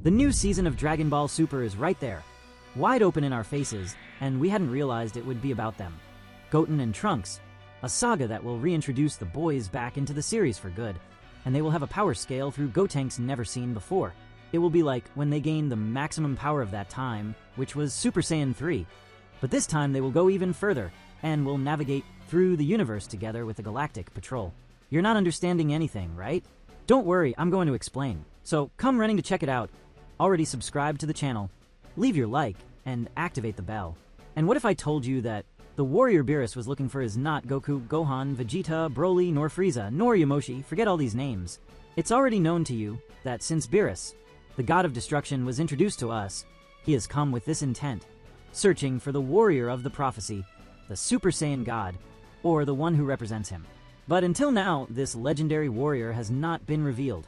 The new season of Dragon Ball Super is right there, wide open in our faces, and we hadn't realized it would be about them. Goten and Trunks, a saga that will reintroduce the boys back into the series for good, and they will have a power scale through Gotenks never seen before. It will be like when they gained the maximum power of that time, which was Super Saiyan 3. But this time they will go even further, and will navigate through the universe together with the Galactic Patrol. You're not understanding anything, right? Don't worry, I'm going to explain. So come running to check it out. Already subscribe to the channel, leave your like, and activate the bell. And what if I told you that the warrior Beerus was looking for is not Goku, Gohan, Vegeta, Broly, nor Frieza, nor Yamoshi, forget all these names. It's already known to you that since Beerus, the god of destruction, was introduced to us, he has come with this intent, searching for the warrior of the prophecy, the Super Saiyan god, or the one who represents him. But until now, this legendary warrior has not been revealed.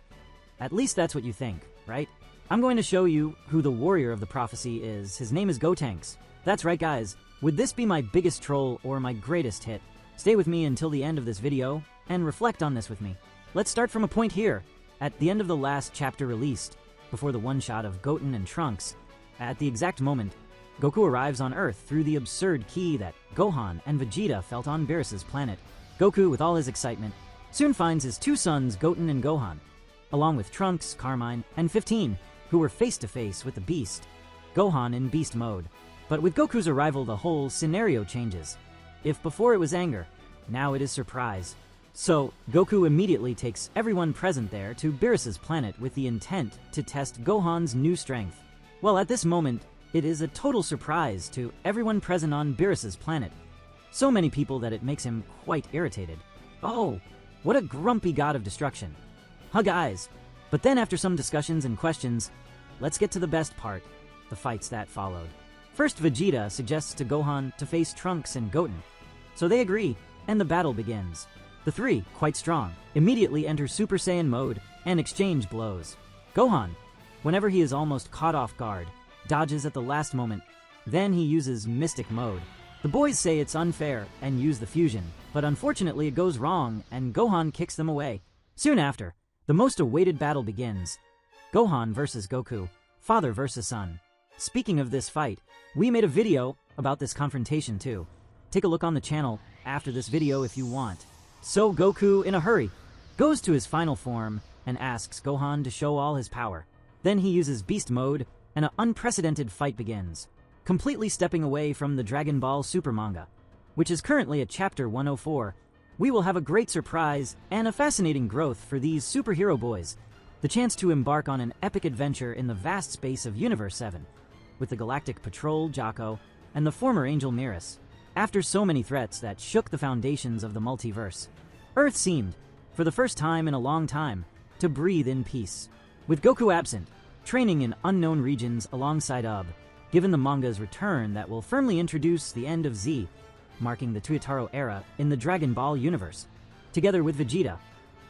At least that's what you think, right? I'm going to show you who the warrior of the prophecy is. His name is Gotenks. That's right, guys. Would this be my biggest troll or my greatest hit? Stay with me until the end of this video and reflect on this with me. Let's start from a point here. At the end of the last chapter released, before the one-shot of Goten and Trunks, at the exact moment, Goku arrives on Earth through the absurd key that Gohan and Vegeta felt on Beerus's planet. Goku, with all his excitement, soon finds his two sons Goten and Gohan, along with Trunks, Carmine, and 15, who were face-to-face with the Beast, Gohan in Beast mode. But with Goku's arrival, the whole scenario changes. If before it was anger, now it is surprise. So, Goku immediately takes everyone present there to Beerus's planet with the intent to test Gohan's new strength. Well, at this moment, it is a total surprise to everyone present on Beerus's planet. So many people that it makes him quite irritated. Oh, what a grumpy god of destruction. Huh, guys? But then after some discussions and questions, let's get to the best part, the fights that followed. First, Vegeta suggests to Gohan to face Trunks and Goten. So they agree, and the battle begins. The three, quite strong, immediately enter Super Saiyan mode and exchange blows. Gohan, whenever he is almost caught off guard, dodges at the last moment. Then he uses Mystic mode. The boys say it's unfair and use the fusion, but unfortunately it goes wrong and Gohan kicks them away. Soon after, the most awaited battle begins. Gohan versus Goku, father versus son. Speaking of this fight, we made a video about this confrontation too. Take a look on the channel after this video if you want. So Goku, in a hurry, goes to his final form and asks Gohan to show all his power. Then he uses Beast mode and an unprecedented fight begins, completely stepping away from the Dragon Ball Super manga, which is currently at chapter 104. We will have a great surprise and a fascinating growth for these superhero boys, the chance to embark on an epic adventure in the vast space of Universe 7, with the Galactic Patrol, Jocko, and the former Angel Merus. After so many threats that shook the foundations of the multiverse, Earth seemed, for the first time in a long time, to breathe in peace. With Goku absent, training in unknown regions alongside Ub, given the manga's return that will firmly introduce the end of Z, marking the Tuataro era in the Dragon Ball universe, together with Vegeta,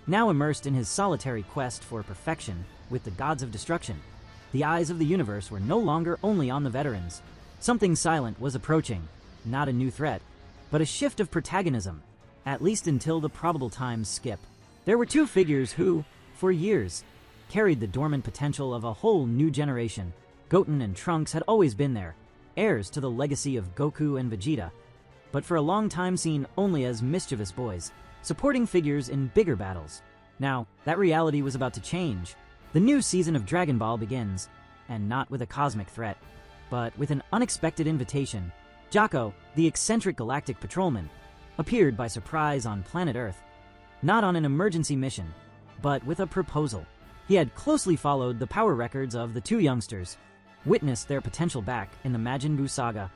now immersed in his solitary quest for perfection with the gods of destruction. The eyes of the universe were no longer only on the veterans. Something silent was approaching, not a new threat, but a shift of protagonism, at least until the probable times skip. There were two figures who, for years, carried the dormant potential of a whole new generation. Goten and Trunks had always been there, heirs to the legacy of Goku and Vegeta, but for a long time seen only as mischievous boys, supporting figures in bigger battles. Now, that reality was about to change. The new season of Dragon Ball begins, and not with a cosmic threat, but with an unexpected invitation. Jocko, the eccentric galactic patrolman, appeared by surprise on planet Earth, not on an emergency mission, but with a proposal. He had closely followed the power records of the two youngsters, witnessed their potential back in the Majin Buu saga,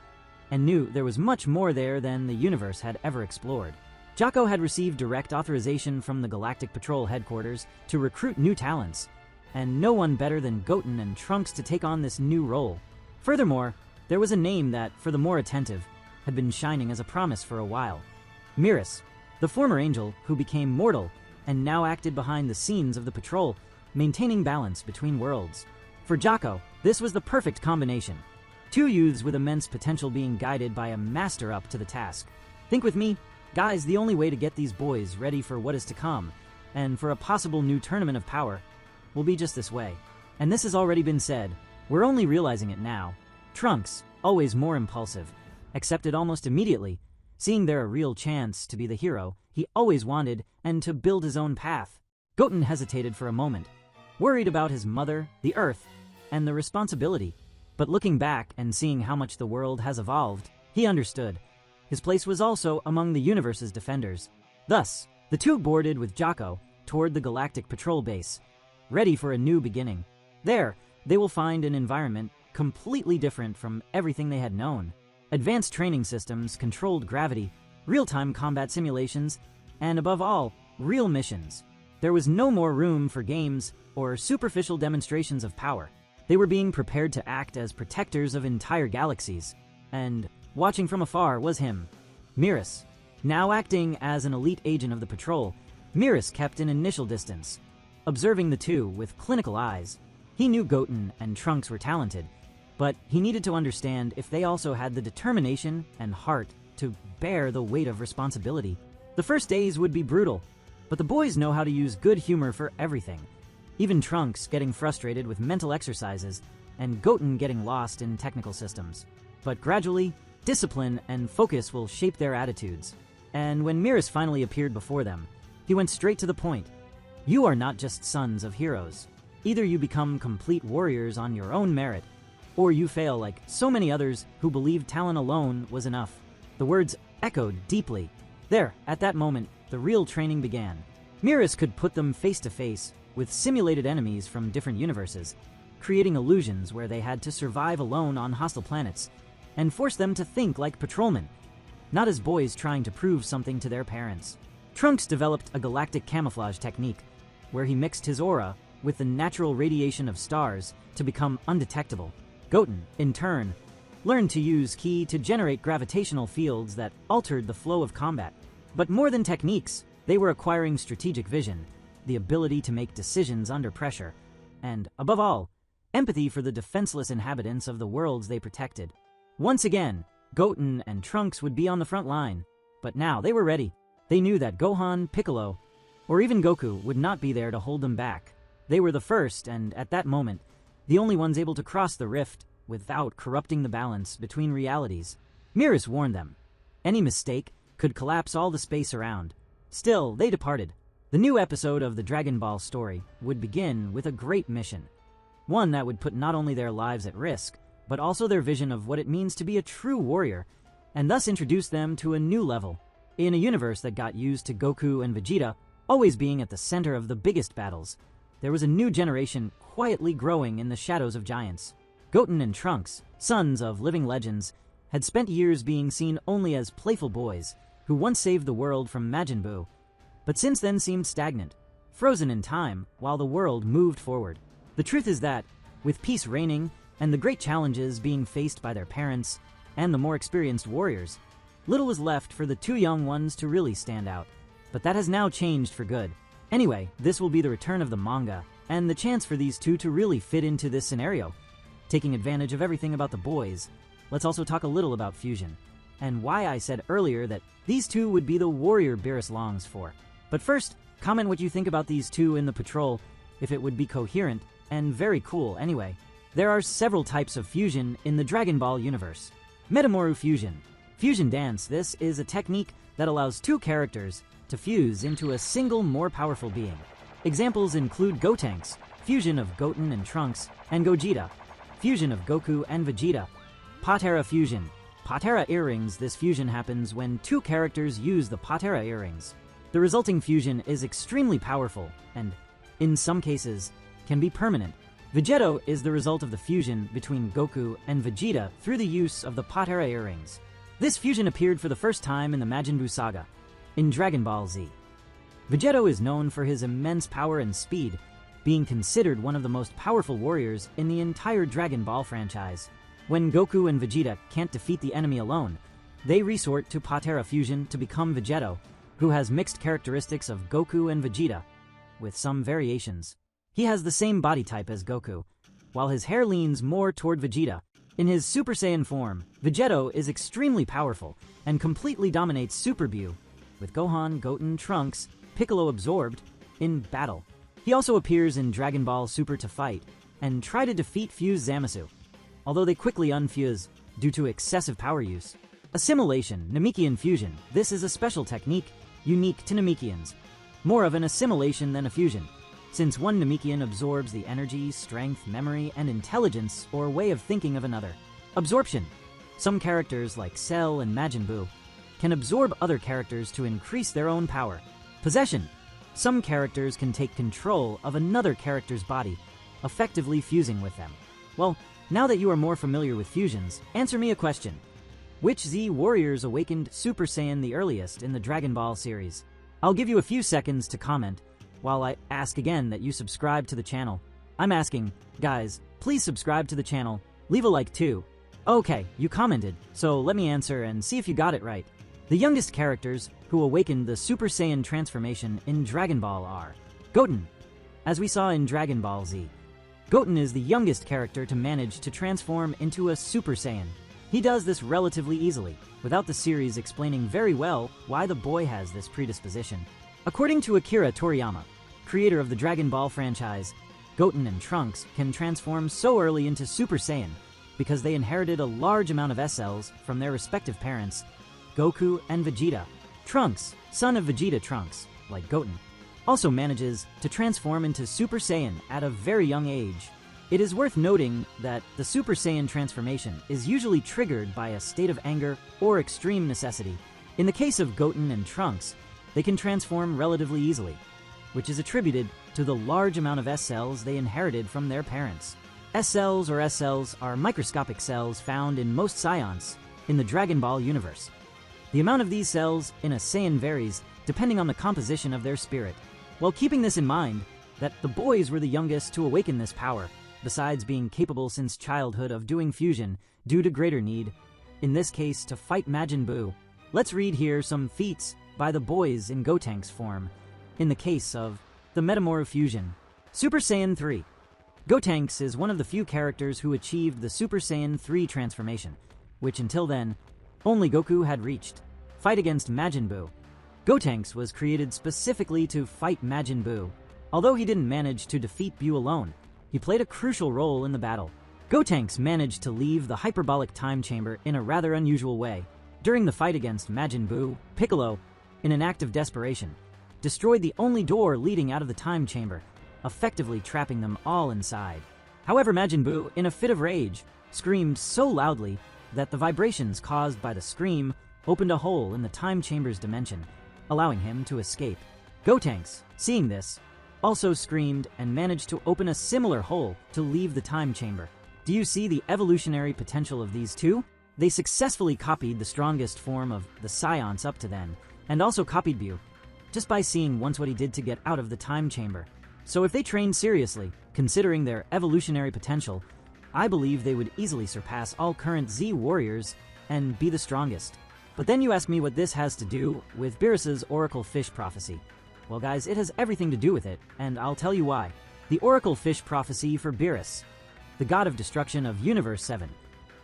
and knew there was much more there than the universe had ever explored. Jocko had received direct authorization from the Galactic Patrol headquarters to recruit new talents, and no one better than Goten and Trunks to take on this new role. Furthermore, there was a name that, for the more attentive, had been shining as a promise for a while. Merus, the former angel who became mortal and now acted behind the scenes of the patrol, maintaining balance between worlds. For Jocko, this was the perfect combination. Two youths with immense potential being guided by a master up to the task. Think with me, guys, the only way to get these boys ready for what is to come, and for a possible new tournament of power, will be just this way. And this has already been said, we're only realizing it now. Trunks, always more impulsive, accepted almost immediately, seeing there a real chance to be the hero he always wanted and to build his own path. Goten hesitated for a moment, worried about his mother, the Earth, and the responsibility. But looking back and seeing how much the world has evolved, he understood. His place was also among the universe's defenders. Thus, the two boarded with Jocko toward the Galactic Patrol Base, ready for a new beginning. There, they will find an environment completely different from everything they had known. Advanced training systems, controlled gravity, real-time combat simulations, and above all, real missions. There was no more room for games or superficial demonstrations of power. They were being prepared to act as protectors of entire galaxies. And watching from afar was him, Merus. Now acting as an elite agent of the patrol, Merus kept an initial distance, observing the two with clinical eyes. He knew Goten and Trunks were talented, but he needed to understand if they also had the determination and heart to bear the weight of responsibility. The first days would be brutal, but the boys know how to use good humor for everything. Even Trunks getting frustrated with mental exercises, and Goten getting lost in technical systems. But gradually, discipline and focus will shape their attitudes. And when Merus finally appeared before them, he went straight to the point. You are not just sons of heroes. Either you become complete warriors on your own merit, or you fail like so many others who believed talent alone was enough. The words echoed deeply. There, at that moment, the real training began. Merus could put them face to face with simulated enemies from different universes, creating illusions where they had to survive alone on hostile planets, and force them to think like patrolmen, not as boys trying to prove something to their parents. Trunks developed a galactic camouflage technique, where he mixed his aura with the natural radiation of stars to become undetectable. Goten, in turn, learned to use ki to generate gravitational fields that altered the flow of combat. But more than techniques, they were acquiring strategic vision, the ability to make decisions under pressure, and, above all, empathy for the defenseless inhabitants of the worlds they protected. Once again, Goten and Trunks would be on the front line, but now they were ready. They knew that Gohan, Piccolo, or even Goku would not be there to hold them back. They were the first, and at that moment, the only ones able to cross the rift without corrupting the balance between realities. Merus warned them. Any mistake could collapse all the space around. Still, they departed. The new episode of the Dragon Ball story would begin with a great mission. One that would put not only their lives at risk, but also their vision of what it means to be a true warrior, and thus introduce them to a new level, in a universe that got used to Goku and Vegeta always being at the center of the biggest battles. There was a new generation quietly growing in the shadows of giants. Goten and Trunks, sons of living legends, had spent years being seen only as playful boys who once saved the world from Majin Buu, but since then seemed stagnant, frozen in time while the world moved forward. The truth is that, with peace reigning and the great challenges being faced by their parents and the more experienced warriors, little was left for the two young ones to really stand out. But that has now changed for good. Anyway, this will be the return of the manga, and the chance for these two to really fit into this scenario. Taking advantage of everything about the boys, let's also talk a little about fusion, and why I said earlier that these two would be the warrior Beerus longs for. But first, comment what you think about these two in the patrol, if it would be coherent, and very cool anyway. There are several types of fusion in the Dragon Ball universe. Metamoru Fusion. Fusion Dance. This is a technique that allows two characters to fuse into a single more powerful being. Examples include Gotenks, fusion of Goten and Trunks, and Gogeta, fusion of Goku and Vegeta. Patera Fusion. Patera earrings. This fusion happens when two characters use the Patera earrings. The resulting fusion is extremely powerful and, in some cases, can be permanent. Vegeto is the result of the fusion between Goku and Vegeta through the use of the Patera earrings. This fusion appeared for the first time in the Majin Buu saga, in Dragon Ball Z. Vegeto is known for his immense power and speed, being considered one of the most powerful warriors in the entire Dragon Ball franchise. When Goku and Vegeta can't defeat the enemy alone, they resort to Patera fusion to become Vegeto, who has mixed characteristics of Goku and Vegeta, with some variations. He has the same body type as Goku, while his hair leans more toward Vegeta. In his Super Saiyan form, Vegeto is extremely powerful and completely dominates Super Buu, with Gohan, Goten, Trunks, Piccolo absorbed in battle. He also appears in Dragon Ball Super to fight, and try to defeat fused Zamasu, although they quickly unfuse due to excessive power use. Assimilation, Namekian fusion. This is a special technique unique to Namekians. More of an assimilation than a fusion, since one Namekian absorbs the energy, strength, memory, and intelligence or way of thinking of another. Absorption. Some characters like Cell and Majin Buu can absorb other characters to increase their own power. Possession. Some characters can take control of another character's body, effectively fusing with them. Well, now that you are more familiar with fusions, answer me a question. Which Z warriors awakened Super Saiyan the earliest in the Dragon Ball series? I'll give you a few seconds to comment while I ask again that you subscribe to the channel. I'm asking, guys, please subscribe to the channel, leave a like too. Okay, you commented, so let me answer and see if you got it right. The youngest characters who awakened the Super Saiyan transformation in Dragon Ball are Goten. As we saw in Dragon Ball Z, Goten is the youngest character to manage to transform into a Super Saiyan. He does this relatively easily, without the series explaining very well why the boy has this predisposition. According to Akira Toriyama, creator of the Dragon Ball franchise, Goten and Trunks can transform so early into Super Saiyan because they inherited a large amount of S cells from their respective parents, Goku and Vegeta. Trunks, son of Vegeta Trunks, like Goten, also manages to transform into Super Saiyan at a very young age. It is worth noting that the Super Saiyan transformation is usually triggered by a state of anger or extreme necessity. In the case of Goten and Trunks, they can transform relatively easily, which is attributed to the large amount of S cells they inherited from their parents. S cells or S cells are microscopic cells found in most Scions in the Dragon Ball universe. The amount of these cells in a Saiyan varies depending on the composition of their spirit. While keeping this in mind, that the boys were the youngest to awaken this power, besides being capable since childhood of doing fusion due to greater need, in this case to fight Majin Buu. Let's read here some feats by the boys in Gotenks form, in the case of the Metamorph fusion. Super Saiyan 3. Gotenks is one of the few characters who achieved the Super Saiyan 3 transformation, which until then, only Goku had reached. Fight against Majin Buu. Gotenks was created specifically to fight Majin Buu. Although he didn't manage to defeat Buu alone, he played a crucial role in the battle. Gotenks managed to leave the hyperbolic time chamber in a rather unusual way. During the fight against Majin Buu, Piccolo, in an act of desperation, destroyed the only door leading out of the time chamber, effectively trapping them all inside. However, Majin Buu, in a fit of rage, screamed so loudly that the vibrations caused by the scream opened a hole in the time chamber's dimension, allowing him to escape. Gotenks, seeing this, also screamed and managed to open a similar hole to leave the time chamber. Do you see the evolutionary potential of these two? They successfully copied the strongest form of the Scions up to then, and also copied Buu, just by seeing once what he did to get out of the time chamber. So if they trained seriously, considering their evolutionary potential, I believe they would easily surpass all current Z warriors and be the strongest. But then you ask me what this has to do with Beerus's Oracle Fish prophecy. Well guys, it has everything to do with it, and I'll tell you why. The Oracle Fish prophecy for Beerus, the god of destruction of Universe 7,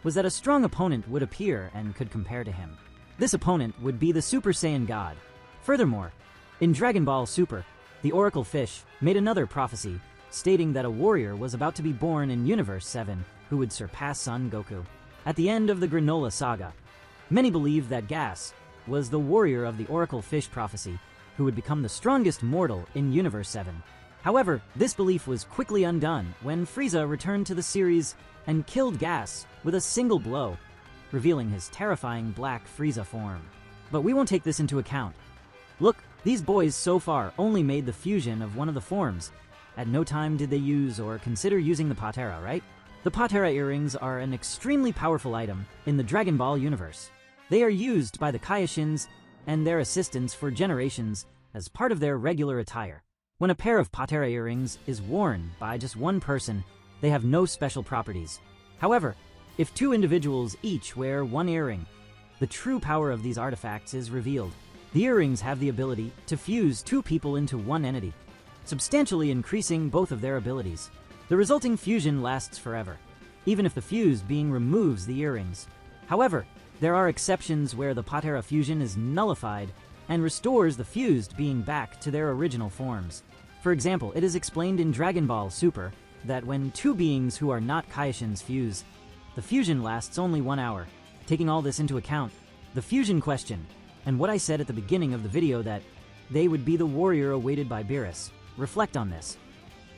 was that a strong opponent would appear and could compare to him. This opponent would be the Super Saiyan god. Furthermore, in Dragon Ball Super, the Oracle Fish made another prophecy stating that a warrior was about to be born in Universe 7 who would surpass Son Goku. At the end of the Granola saga, many believed that Gas was the warrior of the Oracle Fish prophecy who would become the strongest mortal in Universe 7. However, this belief was quickly undone when Frieza returned to the series and killed Gas with a single blow, revealing his terrifying black Frieza form. But we won't take this into account. Look, these boys so far only made the fusion of one of the forms. At no time did they use or consider using the Patera, right? The Patera earrings are an extremely powerful item in the Dragon Ball universe. They are used by the Kaioshins and their assistants for generations as part of their regular attire. When a pair of Patera earrings is worn by just one person, they have no special properties. However, if two individuals each wear one earring, the true power of these artifacts is revealed. The earrings have the ability to fuse two people into one entity, substantially increasing both of their abilities. The resulting fusion lasts forever, even if the fused being removes the earrings. However, there are exceptions where the Patera fusion is nullified and restores the fused being back to their original forms. For example, it is explained in Dragon Ball Super that when two beings who are not Kaishins fuse, the fusion lasts only 1 hour. Taking all this into account, the fusion question, and what I said at the beginning of the video that they would be the warrior awaited by Beerus, reflect on this.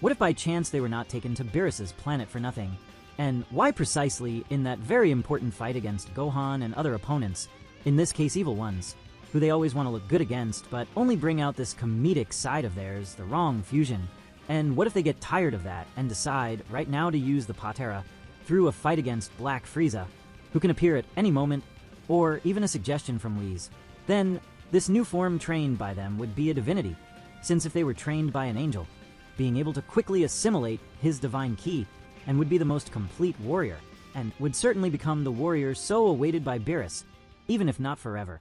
What if by chance they were not taken to Beerus's planet for nothing? And why precisely in that very important fight against Gohan and other opponents, in this case evil ones, who they always want to look good against but only bring out this comedic side of theirs, the wrong fusion? And what if they get tired of that and decide right now to use the Patera through a fight against Black Frieza, who can appear at any moment, or even a suggestion from Whis? Then, this new form trained by them would be a divinity, since if they were trained by an angel, being able to quickly assimilate his divine ki, and would be the most complete warrior, and would certainly become the warrior so awaited by Beerus, even if not forever.